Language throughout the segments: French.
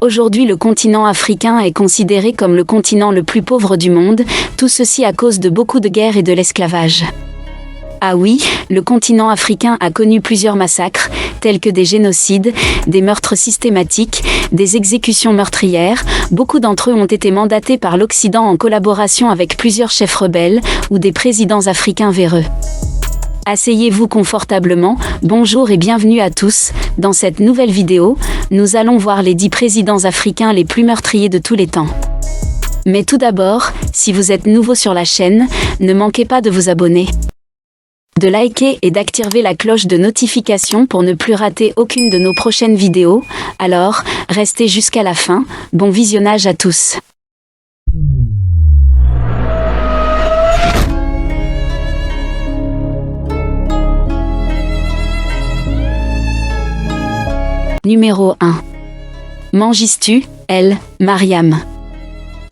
Aujourd'hui, le continent africain est considéré comme le continent le plus pauvre du monde, tout ceci à cause de beaucoup de guerres et de l'esclavage. Ah oui, le continent africain a connu plusieurs massacres, tels que des génocides, des meurtres systématiques, des exécutions meurtrières. Beaucoup d'entre eux ont été mandatés par l'Occident en collaboration avec plusieurs chefs rebelles ou des présidents africains véreux. Asseyez-vous confortablement, bonjour et bienvenue à tous. Dans cette nouvelle vidéo, nous allons voir les 10 présidents africains les plus meurtriers de tous les temps. Mais tout d'abord, si vous êtes nouveau sur la chaîne, ne manquez pas de vous abonner, de liker et d'activer la cloche de notification pour ne plus rater aucune de nos prochaines vidéos. Alors, restez jusqu'à la fin, bon visionnage à tous. Numéro 1. Mengistu, El Mariam.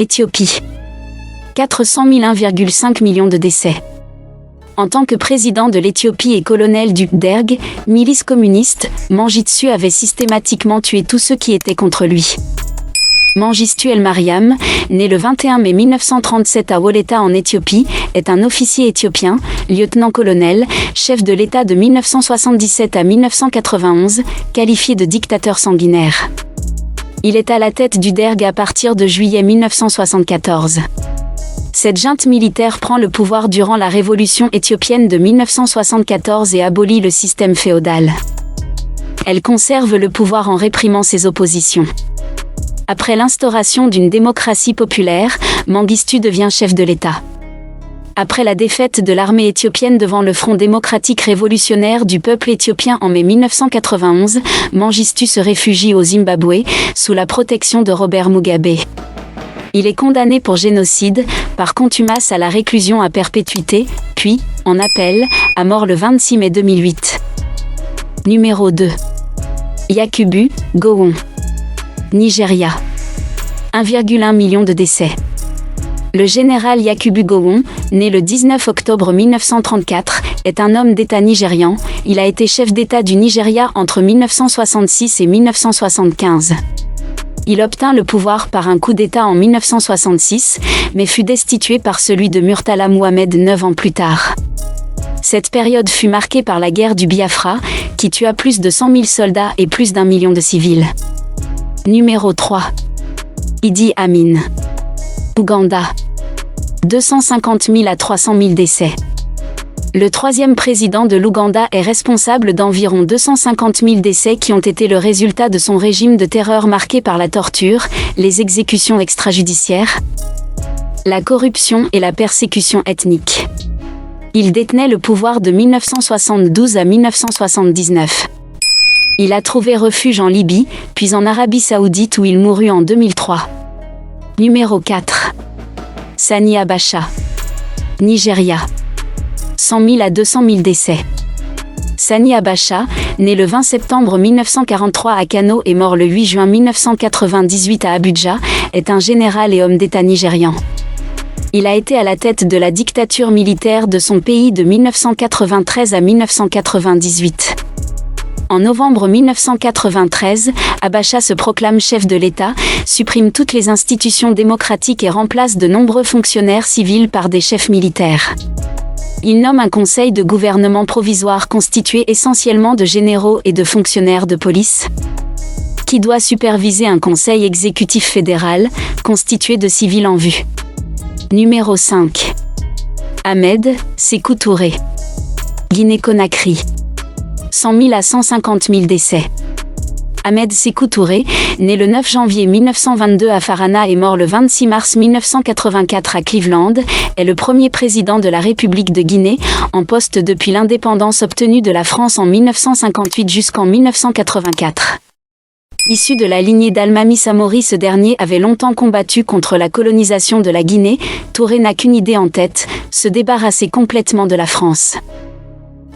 Éthiopie. 400 1,5 millions de décès. En tant que président de l'Éthiopie et colonel du Derg, milice communiste, Mengistu avait systématiquement tué tous ceux qui étaient contre lui. Mengistu El Mariam, né le 21 mai 1937 à Woleta en Éthiopie, est un officier éthiopien, lieutenant-colonel, chef de l'État de 1977 à 1991, qualifié de dictateur sanguinaire. Il est à la tête du Derg à partir de juillet 1974. Cette junte militaire prend le pouvoir durant la révolution éthiopienne de 1974 et abolit le système féodal. Elle conserve le pouvoir en réprimant ses oppositions. Après l'instauration d'une démocratie populaire, Mengistu devient chef de l'État. Après la défaite de l'armée éthiopienne devant le Front démocratique révolutionnaire du peuple éthiopien en mai 1991, Mengistu se réfugie au Zimbabwe, sous la protection de Robert Mugabe. Il est condamné pour génocide, par contumace à la réclusion à perpétuité, puis, en appel, à mort le 26 mai 2008. Numéro 2. Yakubu Gowon. Nigeria. 1,1 million de décès. Le général Yakubu Gowon, né le 19 octobre 1934, est un homme d'État nigérian. Il a été chef d'État du Nigeria entre 1966 et 1975. Il obtint le pouvoir par un coup d'État en 1966, mais fut destitué par celui de Murtala Mohamed 9 ans plus tard. Cette période fut marquée par la guerre du Biafra, qui tua plus de 100 000 soldats et plus d'1 million de civils. Numéro 3. Idi Amin. Ouganda. 250 000 à 300 000 décès. Le troisième président de l'Ouganda est responsable d'environ 250 000 décès qui ont été le résultat de son régime de terreur marqué par la torture, les exécutions extrajudiciaires, la corruption et la persécution ethnique. Il détenait le pouvoir de 1972 à 1979. Il a trouvé refuge en Libye, puis en Arabie Saoudite où il mourut en 2003. Numéro 4. Sani Abacha. Nigeria. 100 000 à 200 000 décès. Sani Abacha, né le 20 septembre 1943 à Kano et mort le 8 juin 1998 à Abuja, est un général et homme d'État nigérian. Il a été à la tête de la dictature militaire de son pays de 1993 à 1998. En novembre 1993, Abacha se proclame chef de l'État, supprime toutes les institutions démocratiques et remplace de nombreux fonctionnaires civils par des chefs militaires. Il nomme un conseil de gouvernement provisoire constitué essentiellement de généraux et de fonctionnaires de police, qui doit superviser un conseil exécutif fédéral, constitué de civils en vue. Numéro 5. Ahmed Sékou Touré. Guinée-Conakry. 100 000 à 150 000 décès. Ahmed Sékou Touré, né le 9 janvier 1922 à Farana et mort le 26 mars 1984 à Cleveland, est le premier président de la République de Guinée, en poste depuis l'indépendance obtenue de la France en 1958 jusqu'en 1984. Issu de la lignée d'Almami Samori, ce dernier avait longtemps combattu contre la colonisation de la Guinée. Touré n'a qu'une idée en tête, se débarrasser complètement de la France.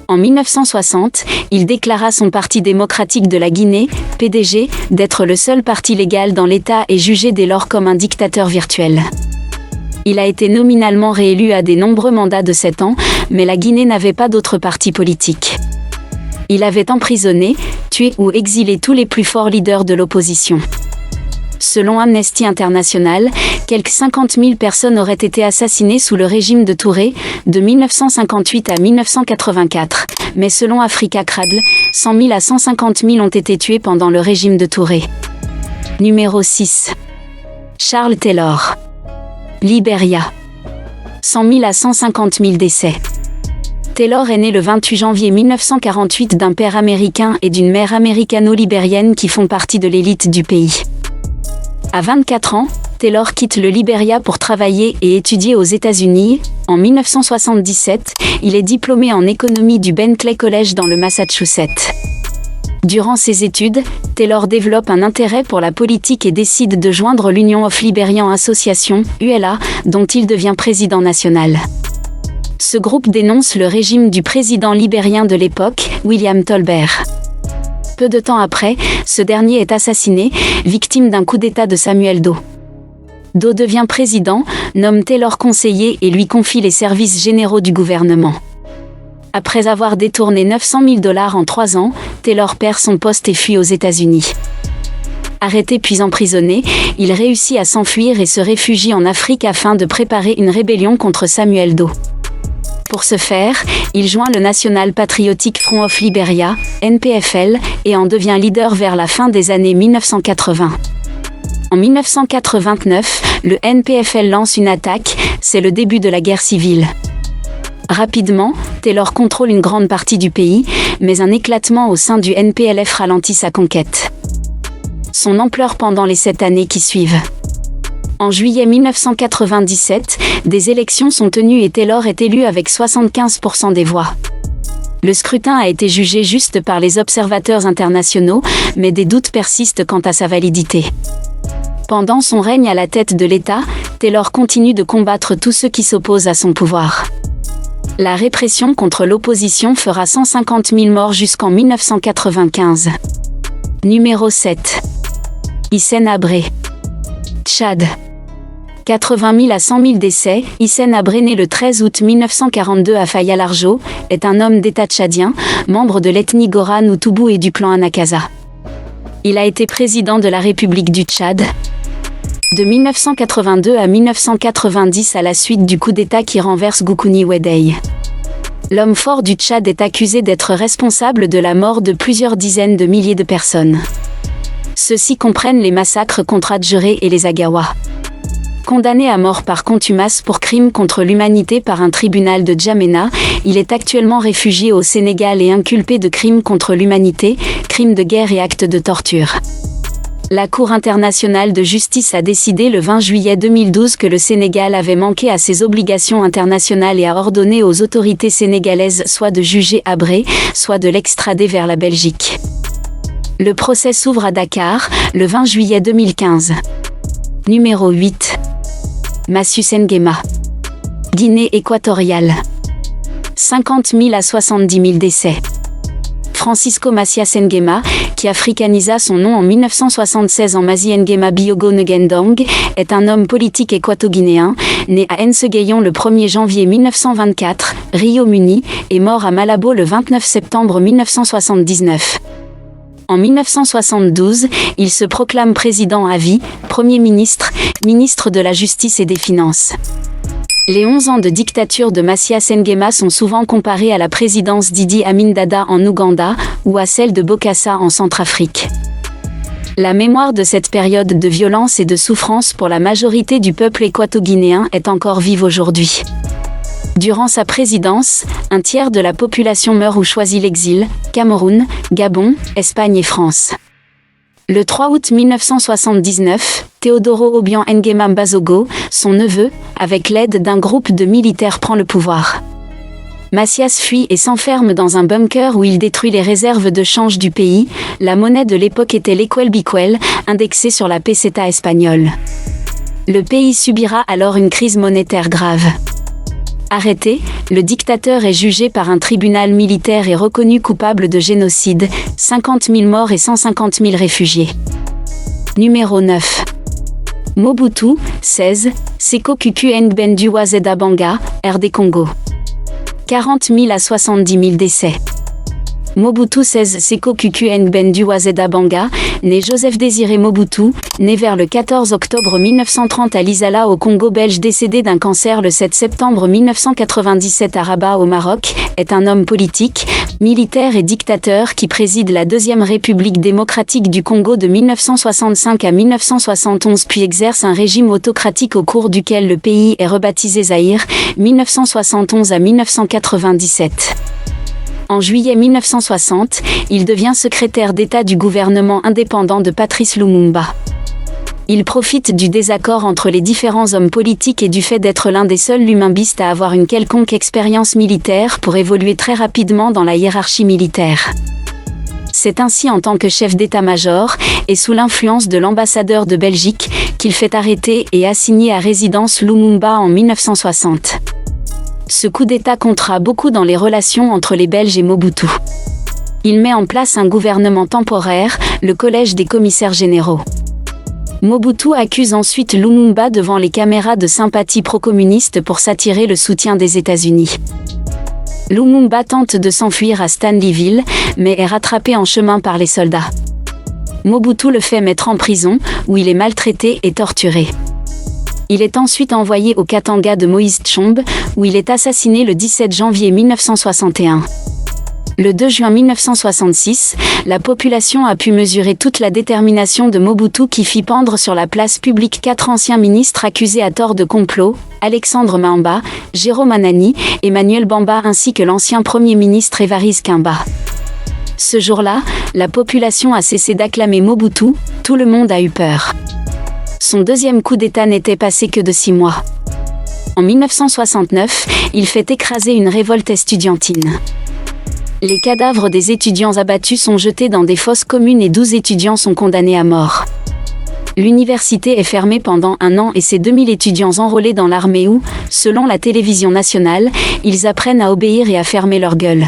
En 1960, il déclara son Parti démocratique de la Guinée, PDG, d'être le seul parti légal dans l'État et jugé dès lors comme un dictateur virtuel. Il a été nominalement réélu à des nombreux mandats de 7 ans, mais la Guinée n'avait pas d'autre parti politique. Il avait emprisonné, tué ou exilé tous les plus forts leaders de l'opposition. Selon Amnesty International, quelques 50 000 personnes auraient été assassinées sous le régime de Touré, de 1958 à 1984. Mais selon Africa Cradle, 100 000 à 150 000 ont été tués pendant le régime de Touré. Numéro 6. Charles Taylor. Libéria. 100 000 à 150 000 décès. Taylor est né le 28 janvier 1948 d'un père américain et d'une mère américano-libérienne qui font partie de l'élite du pays. À 24 ans, Taylor quitte le Libéria pour travailler et étudier aux États-Unis. En 1977, il est diplômé en économie du Bentley College dans le Massachusetts. Durant ses études, Taylor développe un intérêt pour la politique et décide de joindre l'Union of Liberian Association, ULA, dont il devient président national. Ce groupe dénonce le régime du président libérien de l'époque, William Tolbert. Peu de temps après, ce dernier est assassiné, victime d'un coup d'État de Samuel Doe. Doe devient président, nomme Taylor conseiller et lui confie les services généraux du gouvernement. Après avoir détourné $900 000 en 3 ans, Taylor perd son poste et fuit aux États-Unis. Arrêté puis emprisonné, il réussit à s'enfuir et se réfugie en Afrique afin de préparer une rébellion contre Samuel Doe. Pour ce faire, il joint le National Patriotic Front of Liberia, NPFL, et en devient leader vers la fin des années 1980. En 1989, le NPFL lance une attaque, c'est le début de la guerre civile. Rapidement, Taylor contrôle une grande partie du pays, mais un éclatement au sein du NPLF ralentit sa conquête. Son ampleur pendant les 7 années qui suivent. En juillet 1997, des élections sont tenues et Taylor est élu avec 75% des voix. Le scrutin a été jugé juste par les observateurs internationaux, mais des doutes persistent quant à sa validité. Pendant son règne à la tête de l'État, Taylor continue de combattre tous ceux qui s'opposent à son pouvoir. La répression contre l'opposition fera 150 000 morts jusqu'en 1995. Numéro 7. Hissène Habré. Tchad. 80 000 à 100 000 décès. Hissène Habré, né le 13 août 1942 à Faya-Largeau, est un homme d'État tchadien, membre de l'ethnie Goran ou Toubou et du clan Anakaza. Il a été président de la République du Tchad de 1982 à 1990 à la suite du coup d'État qui renverse Goukouni Weddey. L'homme fort du Tchad est accusé d'être responsable de la mort de plusieurs dizaines de milliers de personnes. Ceux-ci comprennent les massacres contre Adjuré et les Agawa. Condamné à mort par contumace pour crimes contre l'humanité par un tribunal de Djamena, il est actuellement réfugié au Sénégal et inculpé de crimes contre l'humanité, crimes de guerre et actes de torture. La Cour internationale de justice a décidé le 20 juillet 2012 que le Sénégal avait manqué à ses obligations internationales et a ordonné aux autorités sénégalaises soit de juger Habré, soit de l'extrader vers la Belgique. Le procès s'ouvre à Dakar, le 20 juillet 2015. Numéro 8. Massius Nguema. Guinée équatoriale. 50 000 à 70 000 décès. Francisco Macias Nguema, qui africanisa son nom en 1976 en Masi Nguema Biogo Ngendang, est un homme politique équato-guinéen, né à Nsegueyon le 1er janvier 1924, Rio Muni, et mort à Malabo le 29 septembre 1979. En 1972, il se proclame président à vie, Premier ministre, ministre de la Justice et des Finances. Les 11 ans de dictature de Macias Nguema sont souvent comparés à la présidence d'Idi Amin Dada en Ouganda ou à celle de Bokassa en Centrafrique. La mémoire de cette période de violence et de souffrance pour la majorité du peuple équato-guinéen est encore vive aujourd'hui. Durant sa présidence, un tiers de la population meurt ou choisit l'exil, Cameroun, Gabon, Espagne et France. Le 3 août 1979, Teodoro Obiang Nguema Mbazogo, son neveu, avec l'aide d'un groupe de militaires prend le pouvoir. Macias fuit et s'enferme dans un bunker où il détruit les réserves de change du pays. La monnaie de l'époque était l'Equel Biquel, indexée sur la peseta espagnole. Le pays subira alors une crise monétaire grave. Arrêté, le dictateur est jugé par un tribunal militaire et reconnu coupable de génocide, 50 000 morts et 150 000 réfugiés. Numéro 9. Mobutu, 16, Seko Kuku Ngbendu Wazeda Banga, RD Congo. 40 000 à 70 000 décès. Mobutu Sese Seko Kuku Ngbendu Wazeda Banga, né Joseph Désiré Mobutu, né vers le 14 octobre 1930 à Lisala au Congo belge, décédé d'un cancer le 7 septembre 1997 à Rabat au Maroc, est un homme politique, militaire et dictateur qui préside la Deuxième République démocratique du Congo de 1965 à 1971 puis exerce un régime autocratique au cours duquel le pays est rebaptisé Zaïre, 1971 à 1997. En juillet 1960, il devient secrétaire d'État du gouvernement indépendant de Patrice Lumumba. Il profite du désaccord entre les différents hommes politiques et du fait d'être l'un des seuls lumumbistes à avoir une quelconque expérience militaire pour évoluer très rapidement dans la hiérarchie militaire. C'est ainsi en tant que chef d'état-major, et sous l'influence de l'ambassadeur de Belgique, qu'il fait arrêter et assigner à résidence Lumumba en 1960. Ce coup d'État comptera beaucoup dans les relations entre les Belges et Mobutu. Il met en place un gouvernement temporaire, le Collège des commissaires généraux. Mobutu accuse ensuite Lumumba devant les caméras de sympathie pro-communiste pour s'attirer le soutien des États-Unis. Lumumba tente de s'enfuir à Stanleyville, mais est rattrapé en chemin par les soldats. Mobutu le fait mettre en prison, où il est maltraité et torturé. Il est ensuite envoyé au Katanga de Moïse Tshombe, où il est assassiné le 17 janvier 1961. Le 2 juin 1966, la population a pu mesurer toute la détermination de Mobutu qui fit pendre sur la place publique 4 anciens ministres accusés à tort de complot, Alexandre Mamba, Jérôme Anani, Emmanuel Bamba ainsi que l'ancien Premier ministre Évariste Kimba. Ce jour-là, la population a cessé d'acclamer Mobutu, tout le monde a eu peur. Son deuxième coup d'État n'était passé que de 6 mois. En 1969, il fait écraser une révolte estudiantine. Les cadavres des étudiants abattus sont jetés dans des fosses communes et 12 étudiants sont condamnés à mort. L'université est fermée pendant 1 an et ses 2000 étudiants enrôlés dans l'armée où, selon la télévision nationale, ils apprennent à obéir et à fermer leur gueule.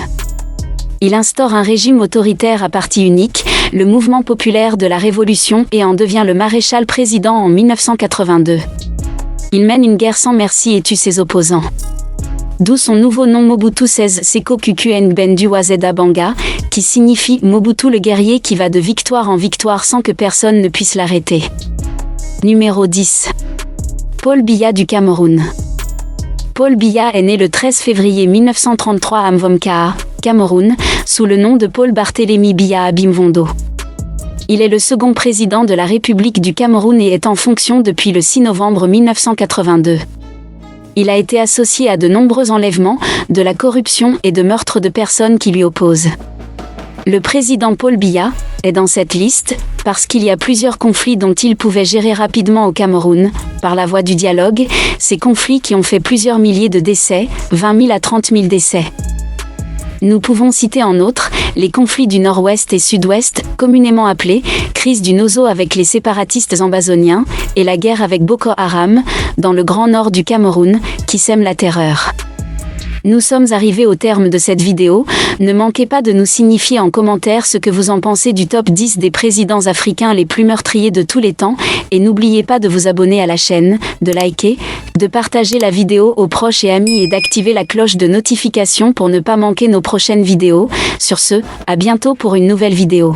Il instaure un régime autoritaire à parti unique, le mouvement populaire de la Révolution, et en devient le maréchal-président en 1982. Il mène une guerre sans merci et tue ses opposants. D'où son nouveau nom Mobutu Sese Seko Kuku Ngbendu Wazeda Banga, qui signifie Mobutu le guerrier qui va de victoire en victoire sans que personne ne puisse l'arrêter. Numéro 10. Paul Biya du Cameroun. Paul Biya est né le 13 février 1933 à Mvomkaa, Cameroun, sous le nom de Paul Barthélemy Biya Abimvondo. Il est le second président de la République du Cameroun et est en fonction depuis le 6 novembre 1982. Il a été associé à de nombreux enlèvements, de la corruption et de meurtres de personnes qui lui opposent. Le président Paul Biya est dans cette liste parce qu'il y a plusieurs conflits dont il pouvait gérer rapidement au Cameroun, par la voie du dialogue, ces conflits qui ont fait plusieurs milliers de décès, 20 000 à 30 000 décès. Nous pouvons citer en outre les conflits du Nord-Ouest et Sud-Ouest, communément appelés crise du Nozo avec les séparatistes ambazoniens, et la guerre avec Boko Haram, dans le Grand Nord du Cameroun, qui sème la terreur. Nous sommes arrivés au terme de cette vidéo, ne manquez pas de nous signifier en commentaire ce que vous en pensez du top 10 des présidents africains les plus meurtriers de tous les temps, et n'oubliez pas de vous abonner à la chaîne, de liker, de partager la vidéo aux proches et amis et d'activer la cloche de notification pour ne pas manquer nos prochaines vidéos. Sur ce, à bientôt pour une nouvelle vidéo.